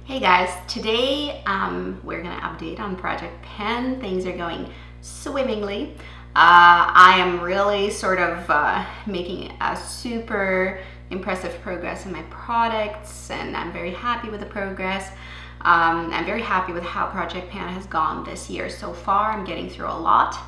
Hey guys, today we're gonna update on Project Pen. Things are going swimmingly. I am really sort of making a super impressive progress in my products, and I'm very happy with the progress. I'm very happy with how Project Pen has gone this year so far. I'm getting through a lot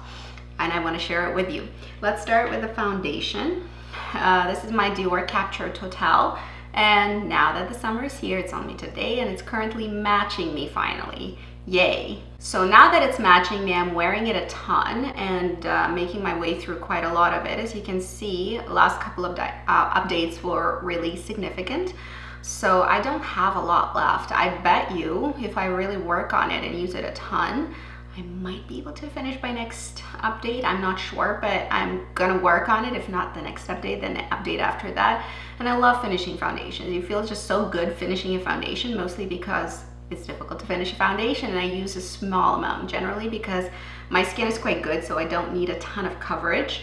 and I want to share it with you. Let's start with the foundation. This is my Dior Capture Totale. And now that the summer is here, it's on me today and it's currently matching me finally. Yay. So now that it's matching me, I'm wearing it a ton and making my way through quite a lot of it. As you can see, last couple of updates were really significant. So I don't have a lot left. I bet you if I really work on it and use it a ton, I might be able to finish by next update. I'm not sure, but I'm gonna work on it. If not the next update, then the update after that. And I love finishing foundations. You feel just so good finishing a foundation, mostly because it's difficult to finish a foundation and I use a small amount generally because my skin is quite good, so I don't need a ton of coverage.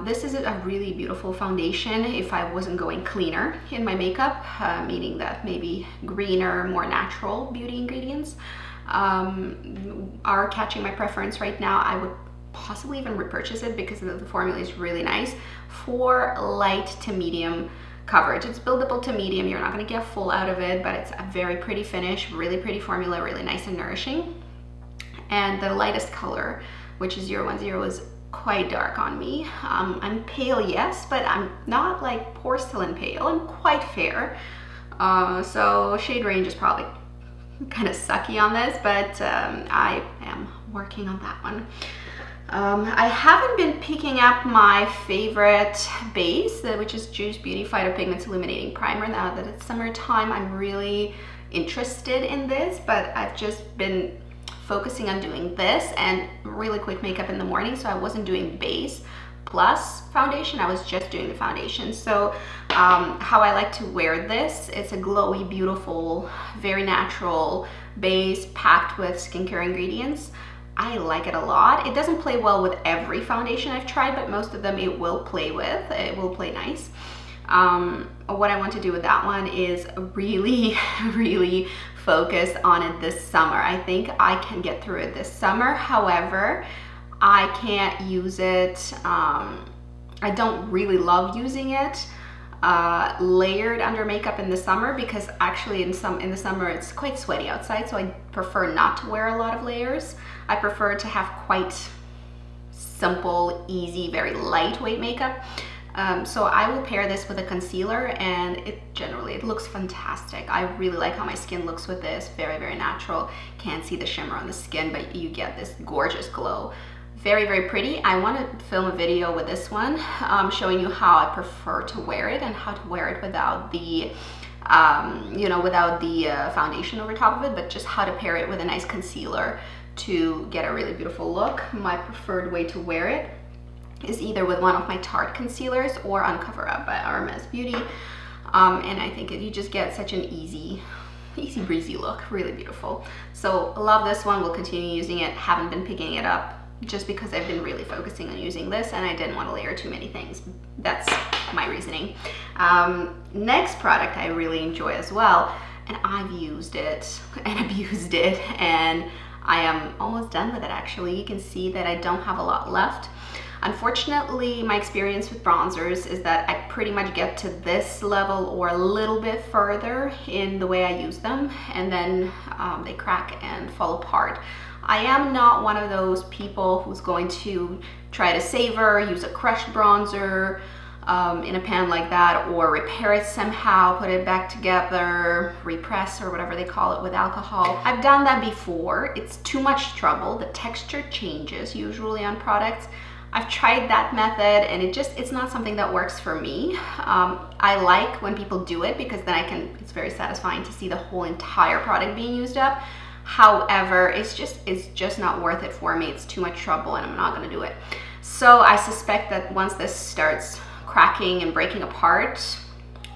This is a really beautiful foundation if I wasn't going cleaner in my makeup, meaning that maybe greener, more natural beauty ingredients are catching my preference right now. I would possibly even repurchase it because the formula is really nice for light to medium coverage. It's buildable to medium. You're not going to get full out of it, but it's a very pretty finish, really pretty formula, really nice and nourishing. And the lightest color, which is 010, is quite dark on me. I'm pale, yes, but I'm not like porcelain pale. I'm quite fair. So shade range is probably kind of sucky on this, but I am working on that one. I haven't been picking up my favorite base, which is Juice Beauty Phyto Pigments Illuminating Primer. Now that it's summertime, I'm really interested in this, but I've just been focusing on doing this and really quick makeup in the morning, so I wasn't doing base plus foundation. I was just doing the foundation. So how I like to wear this, it's a glowy, beautiful, very natural base packed with skincare ingredients. I like it a lot. It doesn't play well with every foundation I've tried, but most of them it will play with. It will play nice. What I want to do with that one is really, really focus on it this summer. I think I can get through it this summer. However, I can't use it. I don't really love using it layered under makeup in the summer because actually in the summer it's quite sweaty outside, so I prefer not to wear a lot of layers. I prefer to have quite simple, easy, very lightweight makeup. So I will pair this with a concealer and it looks fantastic. I really like how my skin looks with this. Very, very natural. Can't see the shimmer on the skin, but you get this gorgeous glow. Very, very pretty. I want to film a video with this one showing you how I prefer to wear it and how to wear it without the without the foundation over top of it, but just how to pair it with a nice concealer to get a really beautiful look. My preferred way to wear it is either with one of my Tarte concealers or on Cover Up by RMS Beauty. And I think you just get such an easy breezy look, really beautiful. So love this one, we'll continue using it. Haven't been picking it up just because I've been really focusing on using this and I didn't want to layer too many things. That's my reasoning. Next product I really enjoy as well, and I've used it and abused it, and I am almost done with it actually. You can see that I don't have a lot left. Unfortunately, my experience with bronzers is that I pretty much get to this level or a little bit further in the way I use them, and then they crack and fall apart. I am not one of those people who's going to try to savor, use a crushed bronzer in a pan like that, or repair it somehow, put it back together, repress or whatever they call it with alcohol. I've done that before. It's too much trouble. The texture changes usually on products. I've tried that method and it's not something that works for me. I like when people do it because then it's very satisfying to see the whole entire product being used up. However, it's just not worth it for me. It's too much trouble and I'm not gonna do it. So I suspect that once this starts cracking and breaking apart,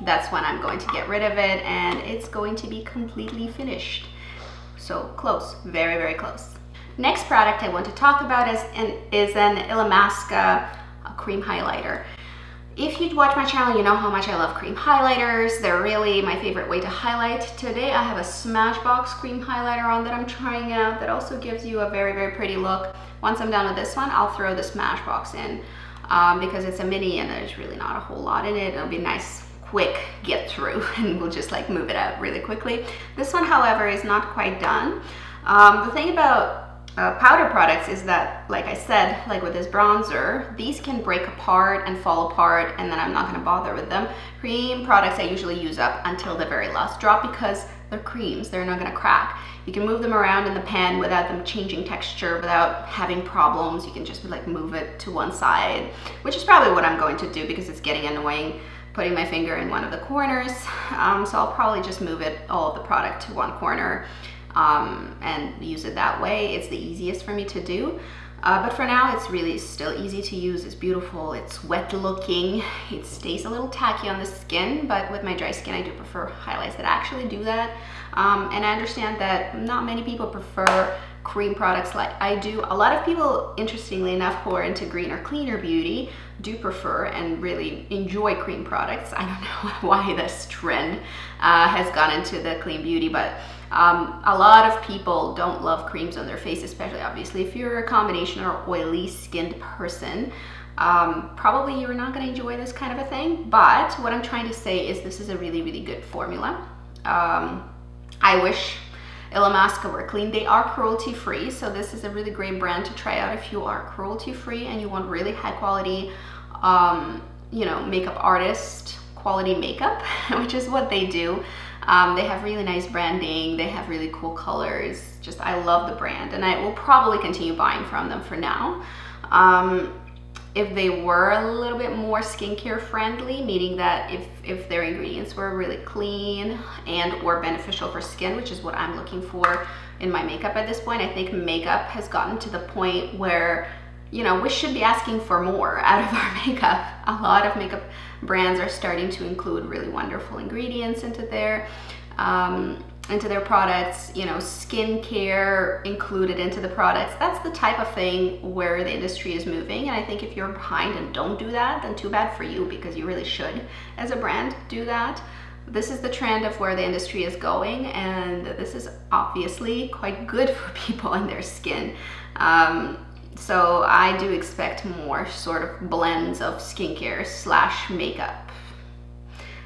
that's when I'm going to get rid of it and it's going to be completely finished. So close, very, very close. Next product I want to talk about is an Illamasqua cream highlighter. If you watch my channel, you know how much I love cream highlighters. They're really my favorite way to highlight. Today I have a Smashbox cream highlighter on that I'm trying out that also gives you a very, very pretty look. Once I'm done with this one, I'll throw the Smashbox in because it's a mini and there's really not a whole lot in it. It'll be nice, quick get through, and we'll just like move it out really quickly. This one, however, is not quite done. The thing about powder products is that, like I said, like with this bronzer, these can break apart and fall apart, and then I'm not going to bother with them. Cream products I usually use up until the very last drop because they're creams, they're not going to crack. You can move them around in the pan without them changing texture, without having problems. You can just like move it to one side, which is probably what I'm going to do because it's getting annoying putting my finger in one of the corners. So I'll probably just move it, all of the product, to one corner and use it that way. It's the easiest for me to do. But for now, it's really still easy to use. It's beautiful, it's wet looking, it stays a little tacky on the skin, but with my dry skin, I do prefer highlights that actually do that. And I understand that not many people prefer cream products like I do. A lot of people, interestingly enough, who are into green or cleaner beauty do prefer and really enjoy cream products. I don't know why this trend has gone into the clean beauty, but a lot of people don't love creams on their face, especially obviously if you're a combination or oily skinned person. Probably you're not going to enjoy this kind of a thing, but what I'm trying to say is this is a really, really good formula. I wish Illamasqua were clean. They are cruelty free, so this is a really great brand to try out if you are cruelty free and you want really high quality, you know, makeup artist quality makeup, which is what they do. They have really nice branding, they have really cool colors. Just, I love the brand, and I will probably continue buying from them for now. If they were a little bit more skincare friendly, meaning that if their ingredients were really clean and or beneficial for skin, which is what I'm looking for in my makeup at this point. I think makeup has gotten to the point where, you know, we should be asking for more out of our makeup. A lot of makeup brands are starting to include really wonderful ingredients into their products, you know, skincare included into the products. That's the type of thing where the industry is moving. And I think if you're behind and don't do that, then too bad for you, because you really should, as a brand, do that. This is the trend of where the industry is going, and this is obviously quite good for people and their skin. So I do expect more sort of blends of skincare slash makeup.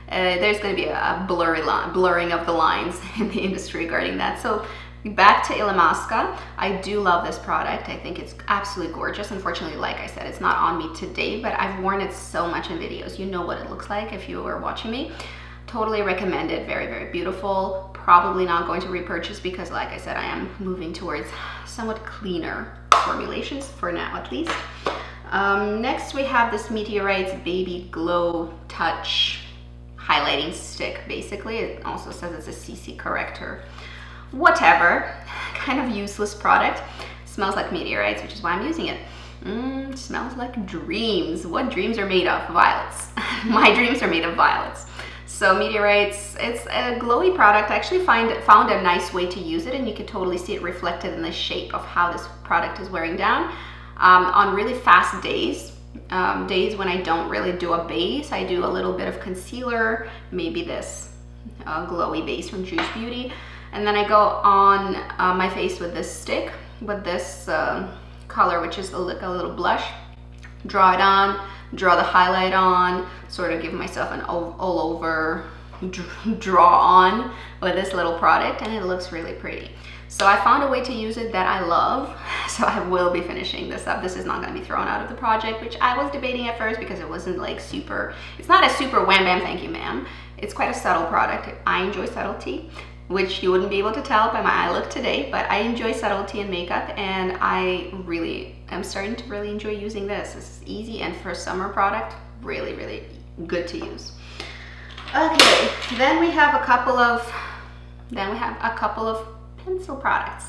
There's going to be a blurring of the lines in the industry regarding that. So back to Illamasqua, I do love this product. I think it's absolutely gorgeous. Unfortunately, like I said, it's not on me today, but I've worn it so much in videos. You know what it looks like if you were watching me. Totally recommend it. Very, very beautiful. Probably not going to repurchase because, like I said, I am moving towards somewhat cleaner formulations for now, at least. Next, we have this Meteorites Baby Glow Touch highlighting stick. Basically, it also says it's a CC corrector. Whatever, kind of useless product. Smells like Meteorites, which is why I'm using it. Smells like dreams. What dreams are made of? Violets. My dreams are made of violets. So Meteorites, it's a glowy product. I actually found a nice way to use it, and you can totally see it reflected in the shape of how this product is wearing down. On really fast days, days when I don't really do a base, I do a little bit of concealer, maybe this glowy base from Juice Beauty, and then I go on my face with this stick, with this color, which is like a little blush. Draw it on, draw the highlight on, sort of give myself an all over draw on with this little product, and it looks really pretty. So I found a way to use it that I love, so I will be finishing this up. This is not going to be thrown out of the project, which I was debating at first because it wasn't like super, it's not a super wham bam thank you ma'am. It's quite a subtle product. I enjoy subtlety, which you wouldn't be able to tell by my eye look today, but I enjoy subtlety in makeup, and I really am starting to really enjoy using this. This is easy, and for a summer product, really, really good to use. Okay, then we have a couple of pencil products.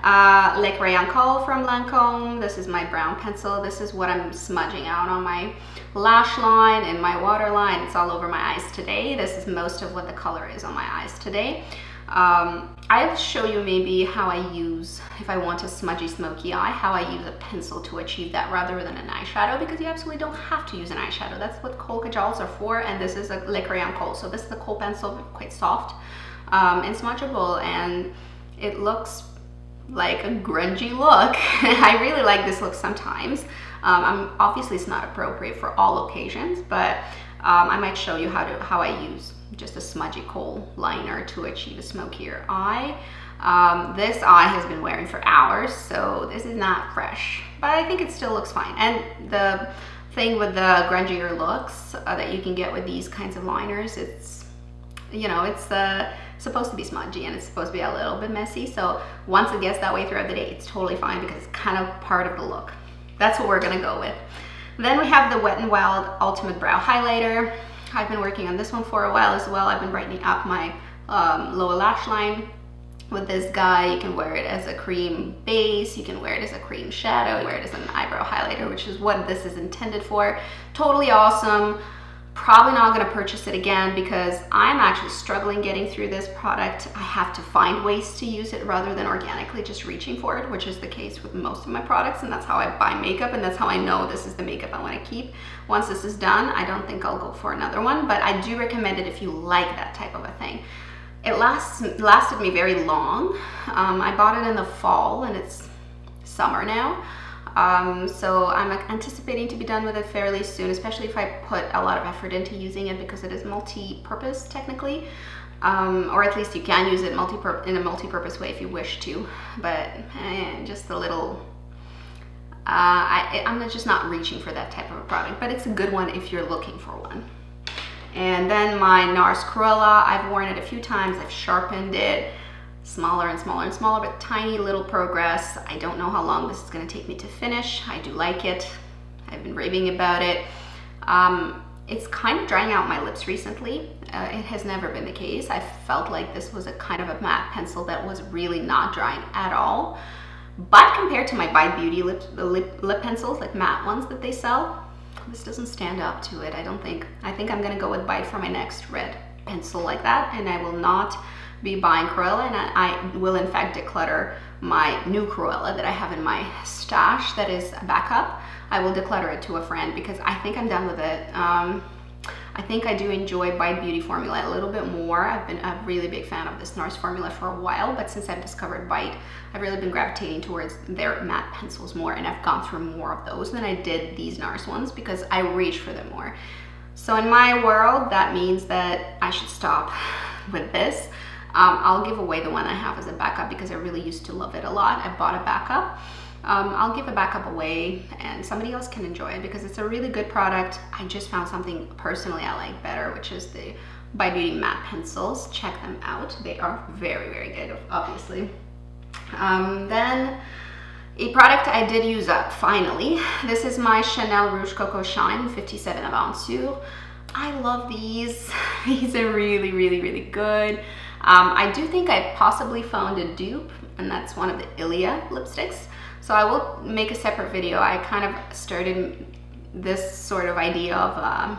Le Crayon Kohl from Lancome. This is my brown pencil. This is what I'm smudging out on my lash line and my waterline. It's all over my eyes today. This is most of what the color is on my eyes today. I'll show you maybe how I use, if I want a smudgy smoky eye, how I use a pencil to achieve that rather than an eyeshadow, because you absolutely don't have to use an eyeshadow. That's what Kohl kajals are for, and this is a Le Crayon Kohl. So this is the Kohl pencil, quite soft and smudgeable, and it looks like a grungy look. I really like this look sometimes. Obviously it's not appropriate for all occasions, but I might show you how I use just a smudgy Kohl liner to achieve a smokier eye. This eye has been wearing for hours, so this is not fresh, but I think it still looks fine. And the thing with the grungier looks that you can get with these kinds of liners, it's, you know, it's supposed to be smudgy and it's supposed to be a little bit messy. So once it gets that way throughout the day, it's totally fine because it's kind of part of the look. That's what we're gonna go with. Then we have the Wet n Wild Ultimate Brow Highlighter. I've been working on this one for a while as well. I've been brightening up my lower lash line with this guy. You can wear it as a cream base, you can wear it as a cream shadow, wear it as an eyebrow highlighter, which is what this is intended for. Totally awesome. Probably not going to purchase it again because I'm actually struggling getting through this product. I have to find ways to use it rather than organically just reaching for it, which is the case with most of my products, and that's how I buy makeup, and that's how I know this is the makeup I want to keep. Once this is done, I don't think I'll go for another one, but I do recommend it if you like that type of a thing. It lasted me very long. I bought it in the fall and it's summer now. So I'm anticipating to be done with it fairly soon, especially if I put a lot of effort into using it because it is multi-purpose technically, or at least you can use it in a multi-purpose way if you wish to, but just a little, I'm just not reaching for that type of a product, but it's a good one if you're looking for one. And then my NARS Cruella, I've worn it a few times, I've sharpened it. Smaller and smaller and smaller, but tiny little progress. I don't know how long this is going to take me to finish. I do like it. I've been raving about it. It's kind of drying out my lips recently. It has never been the case. I felt like this was a kind of a matte pencil that was really not drying at all. But compared to my By Beauty lip pencils, like matte ones that they sell, this doesn't stand up to it, I don't think. I think I'm going to go with Bite for my next red pencil like that, and I will not be buying Cruella, and I will in fact declutter my new Cruella that I have in my stash that is a backup. I will declutter it to a friend because I think I'm done with it. I think I do enjoy Bite Beauty formula a little bit more. I've been a really big fan of this NARS formula for a while, but since I've discovered Bite, I've really been gravitating towards their matte pencils more, and I've gone through more of those than I did these NARS ones because I reach for them more. So in my world, that means that I should stop with this. I'll give away the one I have as a backup because I really used to love it a lot. I bought a backup. I'll give a backup away and somebody else can enjoy it because it's a really good product. I just found something personally I like better, which is the By Beauty matte pencils. Check them out. They are very, very good, obviously. Then a product I did use up, finally. This is my Chanel Rouge Coco Shine 57 Aventure. I love these. These are really, really, really good. I do think I possibly found a dupe, and that's one of the Ilia lipsticks. So I will make a separate video. I kind of started this sort of idea of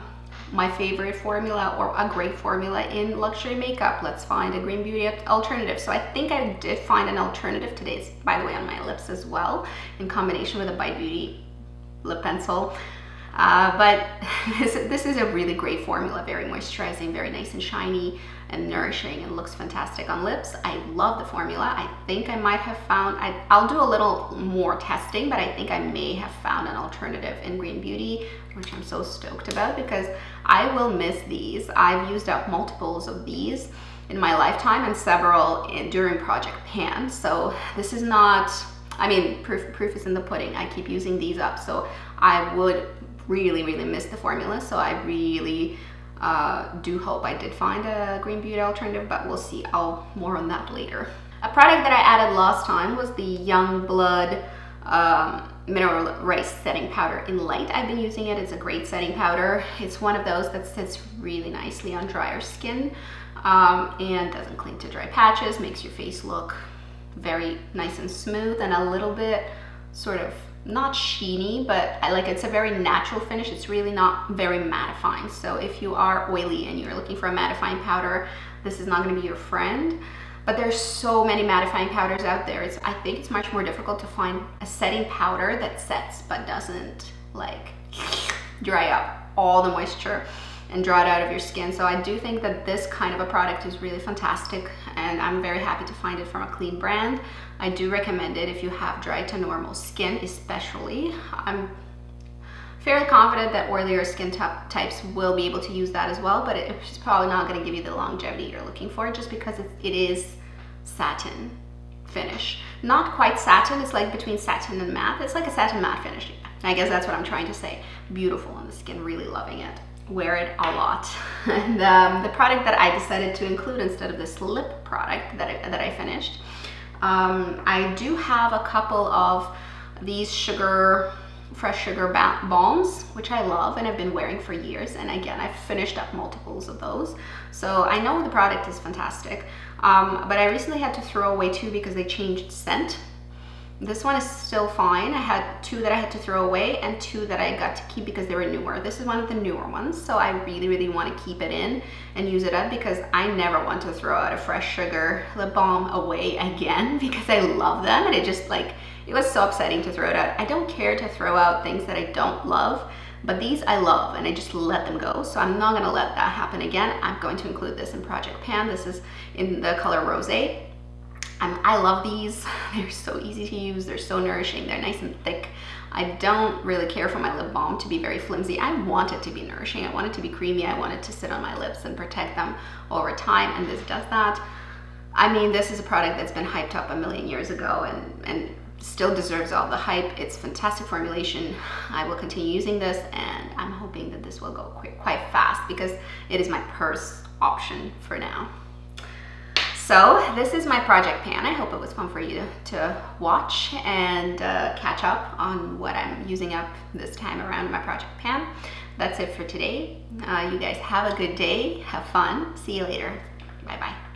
my favorite formula or a great formula in luxury makeup. Let's find a Green Beauty alternative. So I think I did find an alternative today. It's, by the way, on my lips as well, in combination with a By Beauty lip pencil. But this is a really great formula, very moisturizing, very nice and shiny and nourishing, and looks fantastic on lips. I love the formula. I think I might have found, I'll do a little more testing, but I think I may have found an alternative in Green Beauty, which I'm so stoked about because I will miss these. I've used up multiples of these in my lifetime and several during Project Pan. So this is not, I mean, proof is in the pudding. I keep using these up, so I would really, really miss the formula. So I really do hope I did find a Green Beauty alternative, but we'll see. More on that later. A product that I added last time was the Youngblood Meteorites setting powder in light. I've been using it. It's a great setting powder. It's one of those that sits really nicely on drier skin and doesn't cling to dry patches, makes your face look very nice and smooth and a little bit sort of not sheeny, but it's a very natural finish. It's really not very mattifying. So if you are oily and you're looking for a mattifying powder, this is not going to be your friend. but there's so many mattifying powders out there. I think it's much more difficult to find a setting powder that sets but doesn't like dry up all the moisture and draw it out of your skin. So I do think that this kind of a product is really fantastic, and I'm very happy to find it from a clean brand. I do recommend it if you have dry to normal skin, especially. I'm fairly confident that oilier skin types will be able to use that as well, but it's probably not going to give you the longevity you're looking for, just because it is satin finish. Not quite satin, it's like between satin and matte. It's like a satin matte finish. I guess that's what I'm trying to say. Beautiful on the skin, really loving it. Wear it a lot. And the product that I decided to include instead of this lip product that I finished, I do have a couple of these fresh sugar balms, which I love and I've been wearing for years. And again, I've finished up multiples of those. So I know the product is fantastic, but I recently had to throw away 2 because they changed scent. This one is still fine. I had 2 that I had to throw away and 2 that I got to keep because they were newer. This is one of the newer ones, so I really want to keep it in and use it up, because I never want to throw out a fresh sugar lip balm away again, because I love them, and it just like, it was so upsetting to throw it out. I don't care to throw out things that I don't love, but these I love and I just let them go. So I'm not gonna let that happen again. I'm going to include this in Project Pan. This is in the color Rosé. I love these. They're so easy to use. They're so nourishing. They're nice and thick. I don't really care for my lip balm to be very flimsy. I want it to be nourishing. I want it to be creamy. I want it to sit on my lips and protect them over time, and this does that. I mean, this is a product that's been hyped up a million years ago and still deserves all the hype. It's fantastic formulation. I will continue using this, and I'm hoping that this will go quite fast, because it is my purse option for now. So this is my Project Pan. I hope it was fun for you to watch and catch up on what I'm using up this time around in my Project Pan. That's it for today. You guys have a good day. Have fun. See you later. Bye-bye.